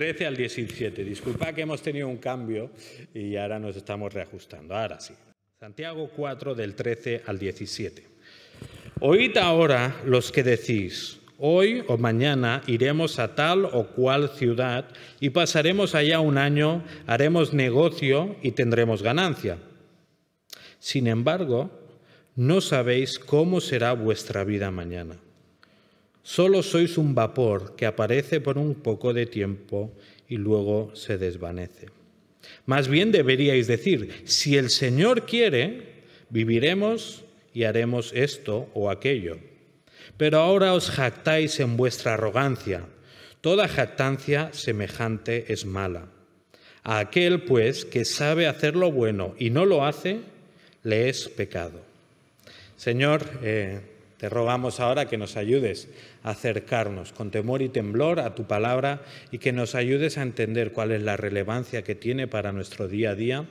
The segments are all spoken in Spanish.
13 al 17. Disculpad que hemos tenido un cambio y ahora nos estamos reajustando. Ahora sí. Santiago 4, del 13 al 17. Oíd ahora los que decís: hoy o mañana iremos a tal o cual ciudad y pasaremos allá un año, haremos negocio y tendremos ganancia. Sin embargo, no sabéis cómo será vuestra vida mañana. Solo sois un vapor que aparece por un poco de tiempo y luego se desvanece. Más bien deberíais decir: si el Señor quiere, viviremos y haremos esto o aquello. Pero ahora os jactáis en vuestra arrogancia. Toda jactancia semejante es mala. A aquel, pues, que sabe hacer lo bueno y no lo hace, le es pecado. Señor, te rogamos ahora que nos ayudes a acercarnos con temor y temblor a tu palabra y que nos ayudes a entender cuál es la relevancia que tiene para nuestro día a día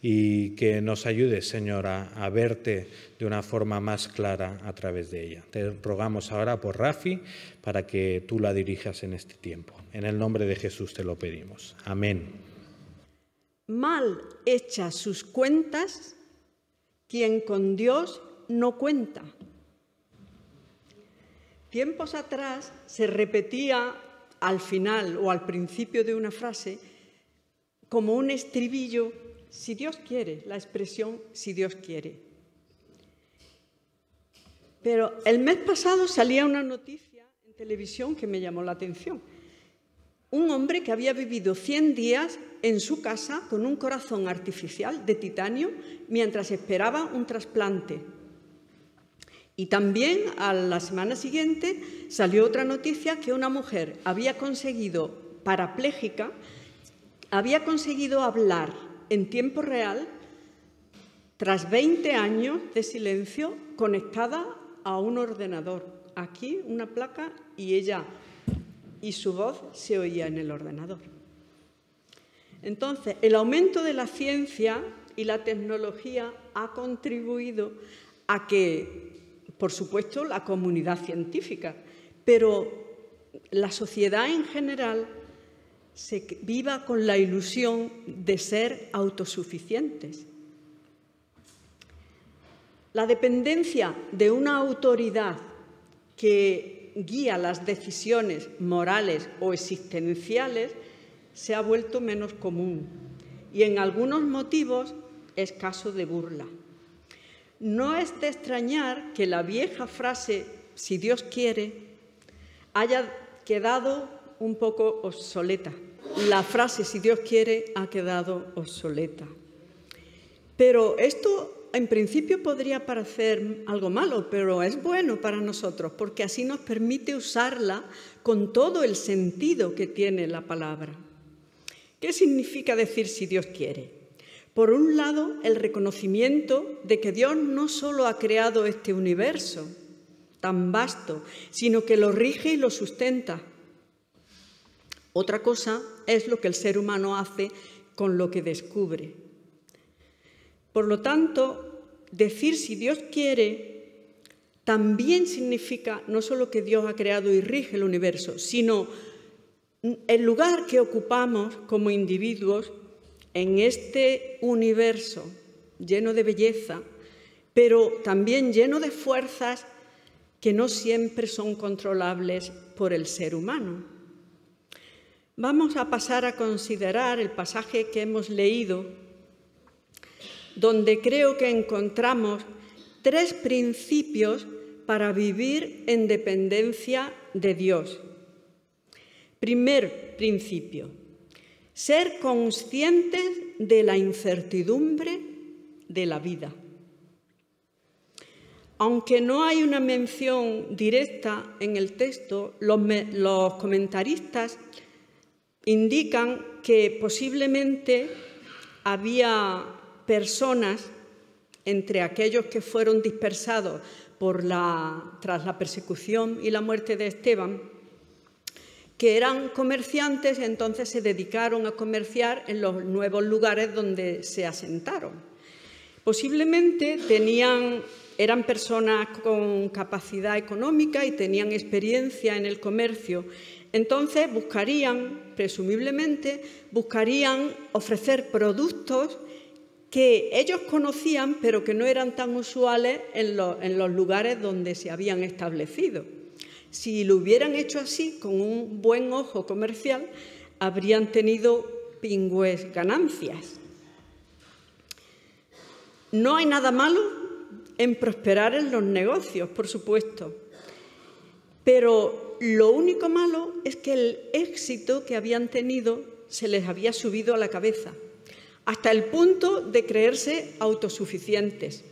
y que nos ayudes, Señor, a verte de una forma más clara a través de ella. Te rogamos ahora por Rafi para que tú la dirijas en este tiempo. En el nombre de Jesús te lo pedimos. Amén. Mal echa sus cuentas quien con Dios no cuenta. Tiempos atrás se repetía al final o al principio de una frase como un estribillo: si Dios quiere, la expresión si Dios quiere. Pero el mes pasado salía una noticia en televisión que me llamó la atención. Un hombre que había vivido 100 días en su casa con un corazón artificial de titanio mientras esperaba un trasplante. Y también a la semana siguiente salió otra noticia que una mujer había conseguido, parapléjica, había conseguido hablar en tiempo real tras 20 años de silencio conectada a un ordenador. Aquí una placa y ella y su voz se oía en el ordenador. Entonces, el aumento de la ciencia y la tecnología ha contribuido a que, por supuesto, la comunidad científica, pero la sociedad en general se viva con la ilusión de ser autosuficientes. La dependencia de una autoridad que guía las decisiones morales o existenciales se ha vuelto menos común y en algunos motivos es caso de burla. No es de extrañar que la vieja frase «si Dios quiere» haya quedado un poco obsoleta. La frase «si Dios quiere» ha quedado obsoleta. Pero esto en principio podría parecer algo malo, pero es bueno para nosotros porque así nos permite usarla con todo el sentido que tiene la palabra. ¿Qué significa decir «si Dios quiere»? Por un lado, el reconocimiento de que Dios no solo ha creado este universo tan vasto, sino que lo rige y lo sustenta. Otra cosa es lo que el ser humano hace con lo que descubre. Por lo tanto, decir «si Dios quiere» también significa no solo que Dios ha creado y rige el universo, sino el lugar que ocupamos como individuos en este universo lleno de belleza, pero también lleno de fuerzas que no siempre son controlables por el ser humano. Vamos a pasar a considerar el pasaje que hemos leído, donde creo que encontramos 3 principios para vivir en dependencia de Dios. Primer principio: ser conscientes de la incertidumbre de la vida. Aunque no hay una mención directa en el texto, los comentaristas indican que posiblemente había personas entre aquellos que fueron dispersados tras la persecución y la muerte de Esteban, que eran comerciantes y entonces se dedicaron a comerciar en los nuevos lugares donde se asentaron. Posiblemente eran personas con capacidad económica y tenían experiencia en el comercio Entonces presumiblemente, buscarían ofrecer productos que ellos conocían, pero que no eran tan usuales en los lugares donde se habían establecido. Si lo hubieran hecho así, con un buen ojo comercial, habrían tenido pingües ganancias. No hay nada malo en prosperar en los negocios, por supuesto, pero lo único malo es que el éxito que habían tenido se les había subido a la cabeza, hasta el punto de creerse autosuficientes.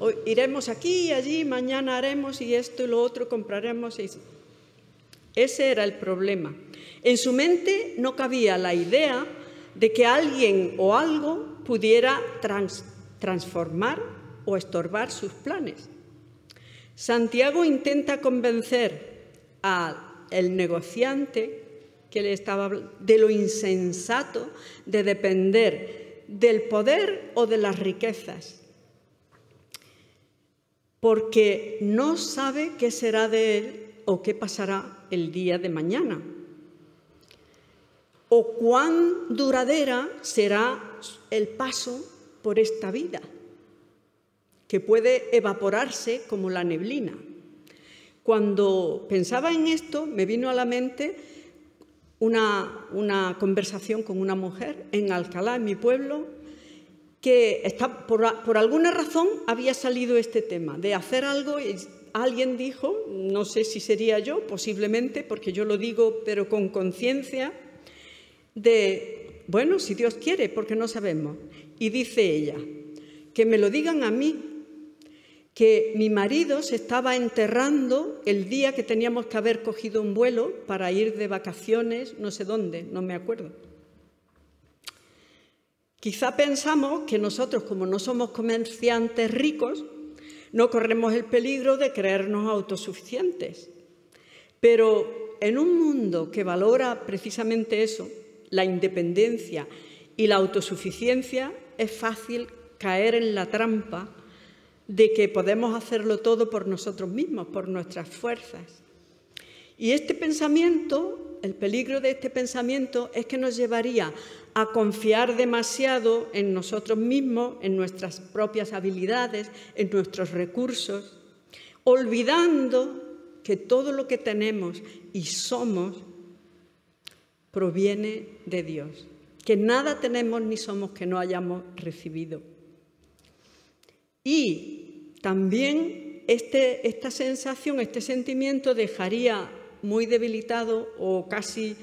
Hoy iremos aquí y allí, mañana haremos y esto y lo otro, compraremos. Ese era el problema. En su mente no cabía la idea de que alguien o algo pudiera transformar o estorbar sus planes. Santiago intenta convencer al negociante que le estaba hablando de lo insensato de depender del poder o de las riquezas, porque no sabe qué será de él o qué pasará el día de mañana, o cuán duradera será el paso por esta vida, que puede evaporarse como la neblina. Cuando pensaba en esto, me vino a la mente una conversación con una mujer en Alcalá, en mi pueblo, que por alguna razón había salido este tema de hacer algo y alguien dijo, no sé si sería yo, posiblemente, porque yo lo digo pero con conciencia, de, bueno, si Dios quiere, porque no sabemos. Y dice ella, que me lo digan a mí, que mi marido se estaba enterrando el día que teníamos que haber cogido un vuelo para ir de vacaciones, no sé dónde, no me acuerdo. Quizá pensamos que nosotros, como no somos comerciantes ricos, no corremos el peligro de creernos autosuficientes. Pero en un mundo que valora precisamente eso, la independencia y la autosuficiencia, es fácil caer en la trampa de que podemos hacerlo todo por nosotros mismos, por nuestras fuerzas. Y este pensamiento, el peligro de este pensamiento es que nos llevaría a confiar demasiado en nosotros mismos, en nuestras propias habilidades, en nuestros recursos, olvidando que todo lo que tenemos y somos proviene de Dios, que nada tenemos ni somos que no hayamos recibido. Y también esta sensación, este sentimiento dejaría muy debilitado o casi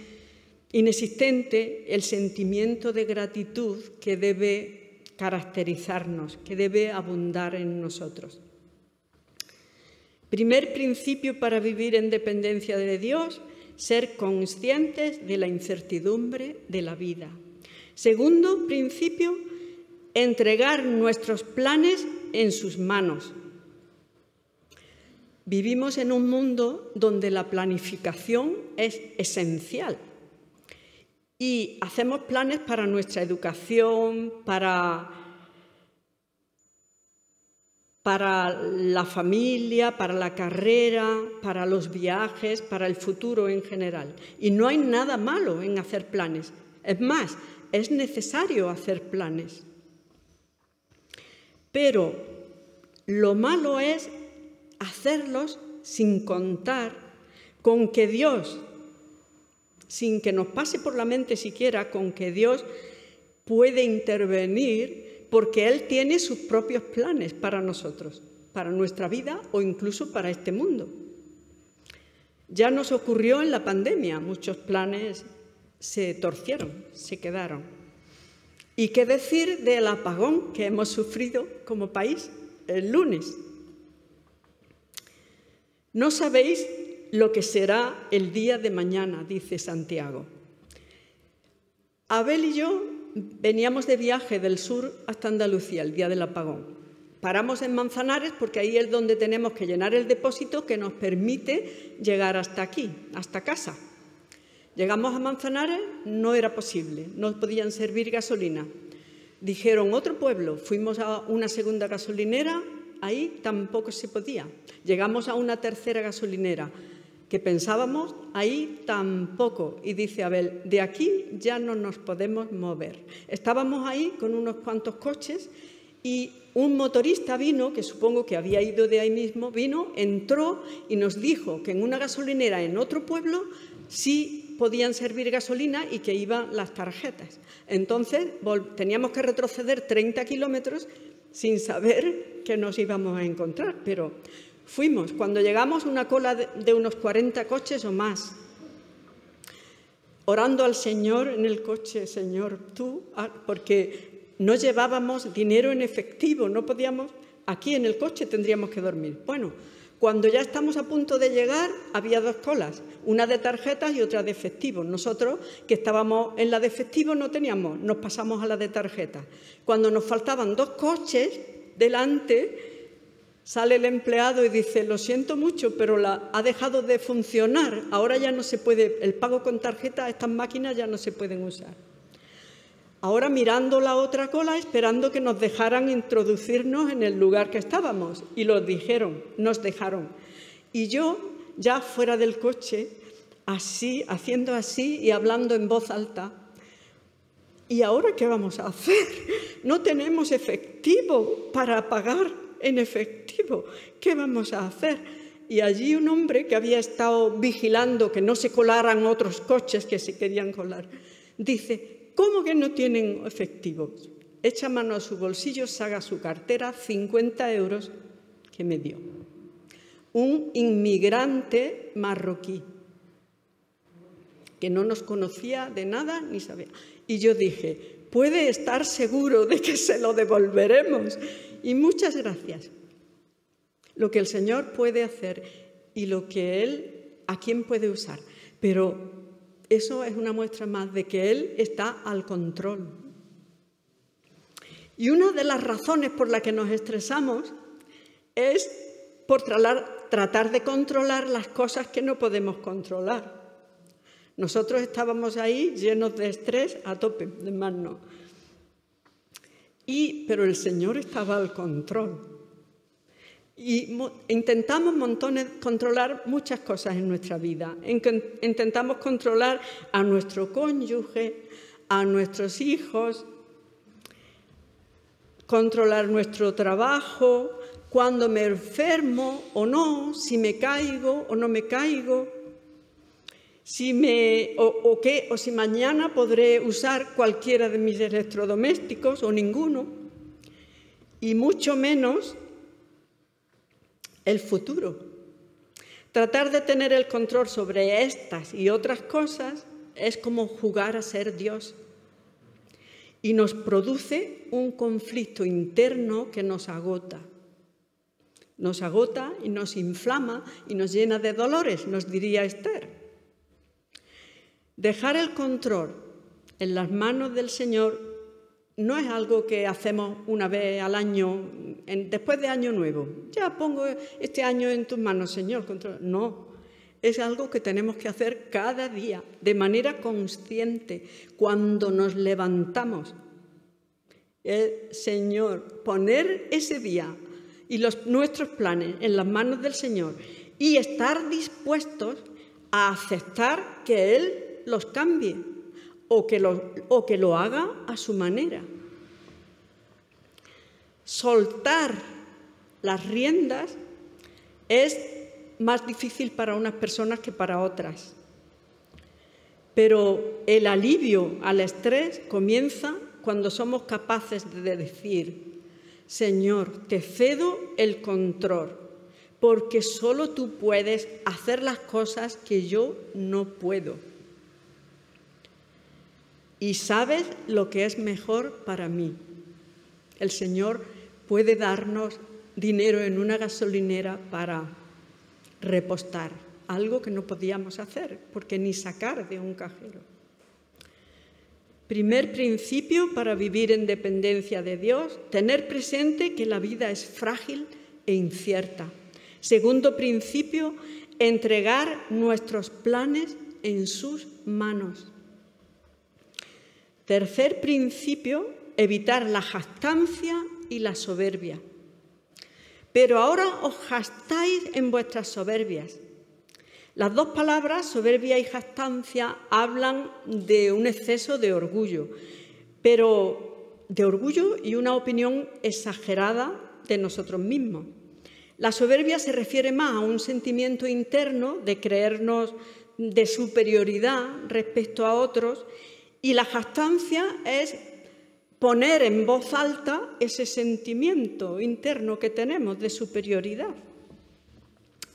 inexistente el sentimiento de gratitud que debe caracterizarnos, que debe abundar en nosotros. Primer principio para vivir en dependencia de Dios, ser conscientes de la incertidumbre de la vida. Segundo principio, entregar nuestros planes en sus manos. Vivimos en un mundo donde la planificación es esencial y hacemos planes para nuestra educación, para la familia, para la carrera, para los viajes, para el futuro en general. Y no hay nada malo en hacer planes. Es más, es necesario hacer planes. Pero lo malo es hacerlos sin contar con que Dios, sin que nos pase por la mente siquiera, con que Dios puede intervenir porque Él tiene sus propios planes para nosotros, para nuestra vida o incluso para este mundo. Ya nos ocurrió en la pandemia, muchos planes se torcieron, se quedaron. ¿Y qué decir del apagón que hemos sufrido como país el lunes? No sabéis lo que será el día de mañana, dice Santiago. Abel y yo veníamos de viaje del sur hasta Andalucía el día del apagón. Paramos en Manzanares porque ahí es donde tenemos que llenar el depósito que nos permite llegar hasta aquí, hasta casa. Llegamos a Manzanares, no era posible, no podían servir gasolina. Dijeron otro pueblo, fuimos a una segunda gasolinera, ahí tampoco se podía. Llegamos a una tercera gasolinera, que pensábamos, ahí tampoco. Y dice Abel, de aquí ya no nos podemos mover. Estábamos ahí con unos cuantos coches y un motorista vino, que supongo que había ido de ahí mismo, vino, entró y nos dijo que en una gasolinera en otro pueblo sí podían servir gasolina y que iban las tarjetas. Entonces teníamos que retroceder 30 kilómetros sin saber que nos íbamos a encontrar, pero fuimos. Cuando llegamos, una cola de unos 40 coches o más, orando al Señor en el coche, Señor, tú, porque no llevábamos dinero en efectivo, no podíamos, aquí en el coche tendríamos que dormir. Bueno, cuando ya estamos a punto de llegar, había dos colas, una de tarjetas y otra de efectivo. Nosotros, que estábamos en la de efectivo, no teníamos, nos pasamos a la de tarjeta. Cuando nos faltaban dos coches delante, sale el empleado y dice, lo siento mucho, pero ha dejado de funcionar, ahora ya no se puede, el pago con tarjeta, estas máquinas ya no se pueden usar. Ahora mirando la otra cola, esperando que nos dejaran introducirnos en el lugar que estábamos. Y nos dejaron. Y yo, ya fuera del coche, así, haciendo así y hablando en voz alta, ¿y ahora qué vamos a hacer? No tenemos efectivo para pagar en efectivo. ¿Qué vamos a hacer? Y allí un hombre que había estado vigilando que no se colaran otros coches que se querían colar, dice, ¿cómo que no tienen efectivo? Echa mano a su bolsillo, saca su cartera, 50 euros que me dio. Un inmigrante marroquí que no nos conocía de nada ni sabía. Y yo dije, puede estar seguro de que se lo devolveremos. Y muchas gracias. Lo que el Señor puede hacer y lo que Él, a quién puede usar. Pero eso es una muestra más de que Él está al control. Y una de las razones por las que nos estresamos es por tratar de controlar las cosas que no podemos controlar. Nosotros estábamos ahí llenos de estrés a tope, de más no. Pero el Señor estaba al control. Y intentamos controlar muchas cosas en nuestra vida. Intentamos controlar a nuestro cónyuge, a nuestros hijos, controlar nuestro trabajo, cuando me enfermo o no, si me caigo o no me caigo, si mañana podré usar cualquiera de mis electrodomésticos o ninguno, y mucho menos el futuro. Tratar de tener el control sobre estas y otras cosas es como jugar a ser Dios y nos produce un conflicto interno que nos agota. Nos agota y nos inflama y nos llena de dolores, nos diría Esther. Dejar el control en las manos del Señor no es algo que hacemos una vez al año, después de Año Nuevo. Ya pongo este año en tus manos, Señor. No, es algo que tenemos que hacer cada día, de manera consciente, cuando nos levantamos. Señor, poner ese día y nuestros planes en las manos del Señor y estar dispuestos a aceptar que Él los cambie o que lo haga a su manera. Soltar las riendas es más difícil para unas personas que para otras. Pero el alivio al estrés comienza cuando somos capaces de decir, Señor, te cedo el control, porque solo tú puedes hacer las cosas que yo no puedo. Y sabes lo que es mejor para mí. El Señor puede darnos dinero en una gasolinera para repostar, algo que no podíamos hacer, porque ni sacar de un cajero. Primer principio para vivir en dependencia de Dios, tener presente que la vida es frágil e incierta. Segundo principio, entregar nuestros planes en sus manos. Tercer principio, evitar la jactancia y la soberbia. Pero ahora os jactáis en vuestras soberbias. Las dos palabras, soberbia y jactancia, hablan de un exceso de orgullo, pero de orgullo y una opinión exagerada de nosotros mismos. La soberbia se refiere más a un sentimiento interno de creernos de superioridad respecto a otros, y la jactancia es poner en voz alta ese sentimiento interno que tenemos de superioridad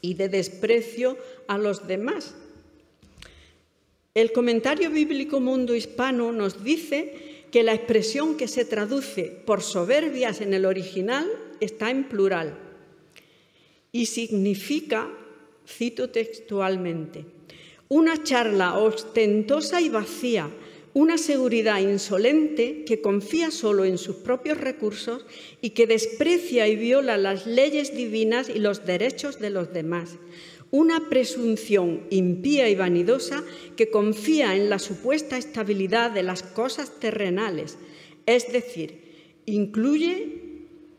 y de desprecio a los demás. El comentario bíblico Mundo Hispano nos dice que la expresión que se traduce por soberbias en el original está en plural y significa, cito textualmente, una charla ostentosa y vacía, una seguridad insolente que confía solo en sus propios recursos y que desprecia y viola las leyes divinas y los derechos de los demás. Una presunción impía y vanidosa que confía en la supuesta estabilidad de las cosas terrenales. Es decir,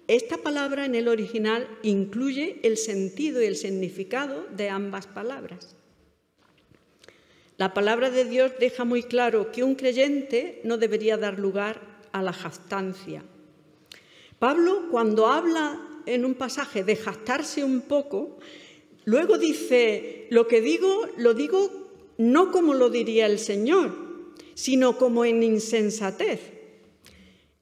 esta palabra en el original incluye el sentido y el significado de ambas palabras. La palabra de Dios deja muy claro que un creyente no debería dar lugar a la jactancia. Pablo, cuando habla en un pasaje de jactarse un poco, luego dice, lo que digo, lo digo no como lo diría el Señor, sino como en insensatez.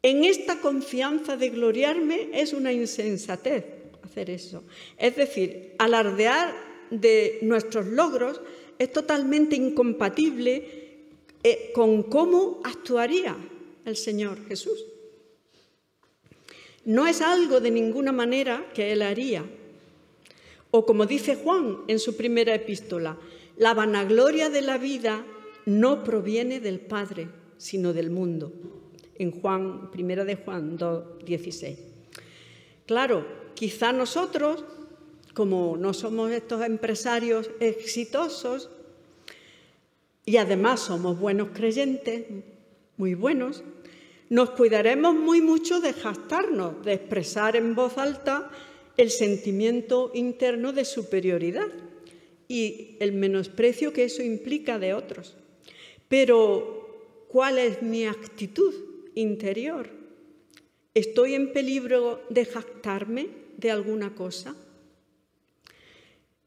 En esta confianza de gloriarme es una insensatez hacer eso. Es decir, alardear de nuestros logros es totalmente incompatible con cómo actuaría el Señor Jesús. No es algo de ninguna manera que Él haría. O como dice Juan en su primera epístola, la vanagloria de la vida no proviene del Padre, sino del mundo. En primera de Juan 2:16. Claro, quizá nosotros, como no somos estos empresarios exitosos y además somos buenos creyentes, muy buenos, nos cuidaremos muy mucho de jactarnos, de expresar en voz alta el sentimiento interno de superioridad y el menosprecio que eso implica de otros. Pero, ¿cuál es mi actitud interior? ¿Estoy en peligro de jactarme de alguna cosa?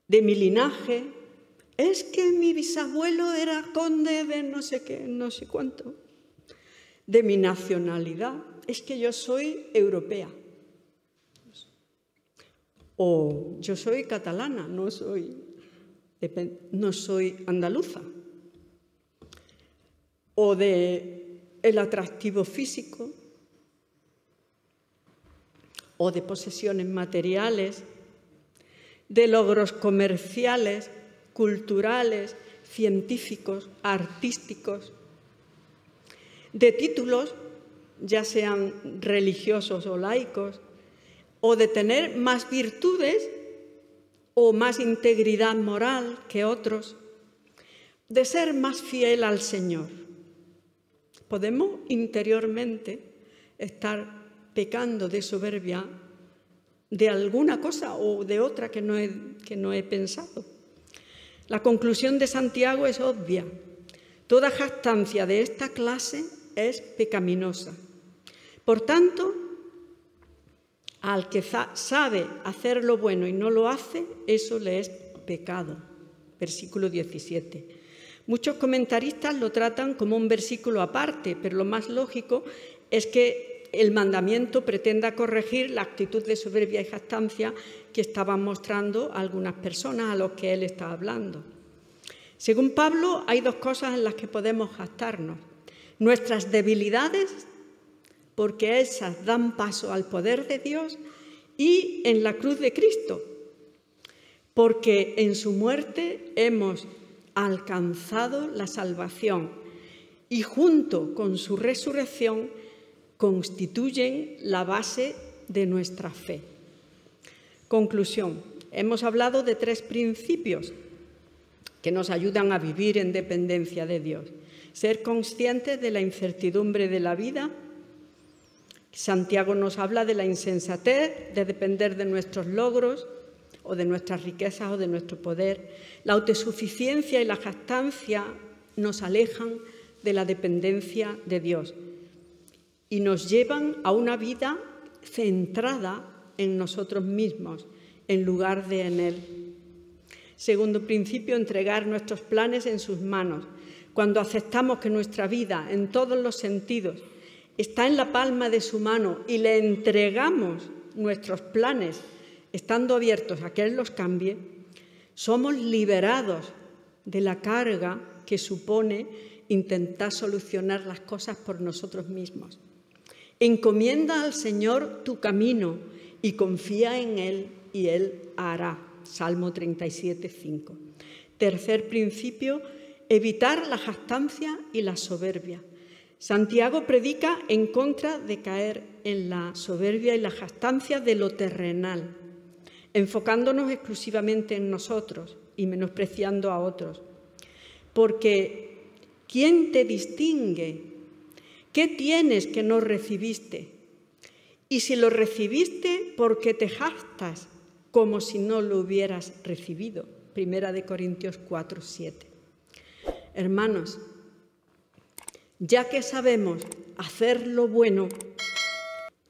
De mi linaje, es que mi bisabuelo era conde de no sé qué, no sé cuánto. De mi nacionalidad, es que yo soy europea. O yo soy catalana, no soy andaluza. O de el atractivo físico, o de posesiones materiales, de logros comerciales, culturales, científicos, artísticos, de títulos, ya sean religiosos o laicos, o de tener más virtudes o más integridad moral que otros, de ser más fiel al Señor. Podemos interiormente estar pecando de soberbia de alguna cosa o de otra que no he pensado. La conclusión de Santiago es obvia. Toda jactancia de esta clase es pecaminosa. Por tanto, al que sabe hacer lo bueno y no lo hace, eso le es pecado. Versículo 17. Muchos comentaristas lo tratan como un versículo aparte, pero lo más lógico es que el mandamiento pretenda corregir la actitud de soberbia y jactancia que estaban mostrando algunas personas a los que él está hablando. Según Pablo, hay dos cosas en las que podemos jactarnos. Nuestras debilidades, porque esas dan paso al poder de Dios, y en la cruz de Cristo, porque en su muerte hemos alcanzado la salvación y junto con su resurrección constituyen la base de nuestra fe. Conclusión. Hemos hablado de 3 principios que nos ayudan a vivir en dependencia de Dios. Ser conscientes de la incertidumbre de la vida. Santiago nos habla de la insensatez, de depender de nuestros logros o de nuestras riquezas o de nuestro poder. La autosuficiencia y la jactancia nos alejan de la dependencia de Dios y nos llevan a una vida centrada en nosotros mismos en lugar de en Él. Segundo principio, entregar nuestros planes en sus manos. Cuando aceptamos que nuestra vida, en todos los sentidos, está en la palma de su mano y le entregamos nuestros planes, estando abiertos a que Él los cambie, somos liberados de la carga que supone intentar solucionar las cosas por nosotros mismos. Encomienda al Señor tu camino y confía en Él y Él hará. Salmo 37, 5. Tercer principio, evitar la jactancia y la soberbia. Santiago predica en contra de caer en la soberbia y la jactancia de lo terrenal, enfocándonos exclusivamente en nosotros y menospreciando a otros. Porque, ¿quién te distingue? ¿Qué tienes que no recibiste? Y si lo recibiste, ¿por qué te jactas como si no lo hubieras recibido? Primera de Corintios 4, 7. Hermanos, ya que sabemos hacer lo bueno,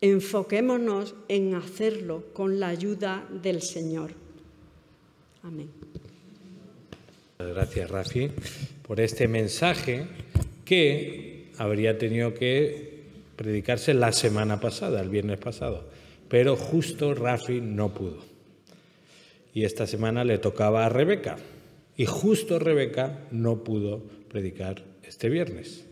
enfoquémonos en hacerlo con la ayuda del Señor. Amén. Gracias, Rafi, por este mensaje que habría tenido que predicarse la semana pasada, el viernes pasado, pero justo Rafi no pudo. Y esta semana le tocaba a Rebeca, y justo Rebeca no pudo predicar este viernes.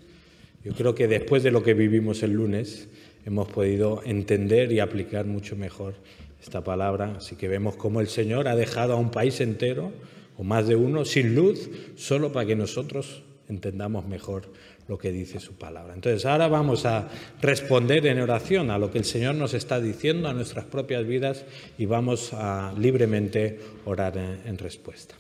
Yo creo que después de lo que vivimos el lunes hemos podido entender y aplicar mucho mejor esta palabra. Así que vemos cómo el Señor ha dejado a un país entero, o más de uno, sin luz, solo para que nosotros entendamos mejor lo que dice su palabra. Entonces ahora vamos a responder en oración a lo que el Señor nos está diciendo a nuestras propias vidas y vamos a libremente orar en respuesta.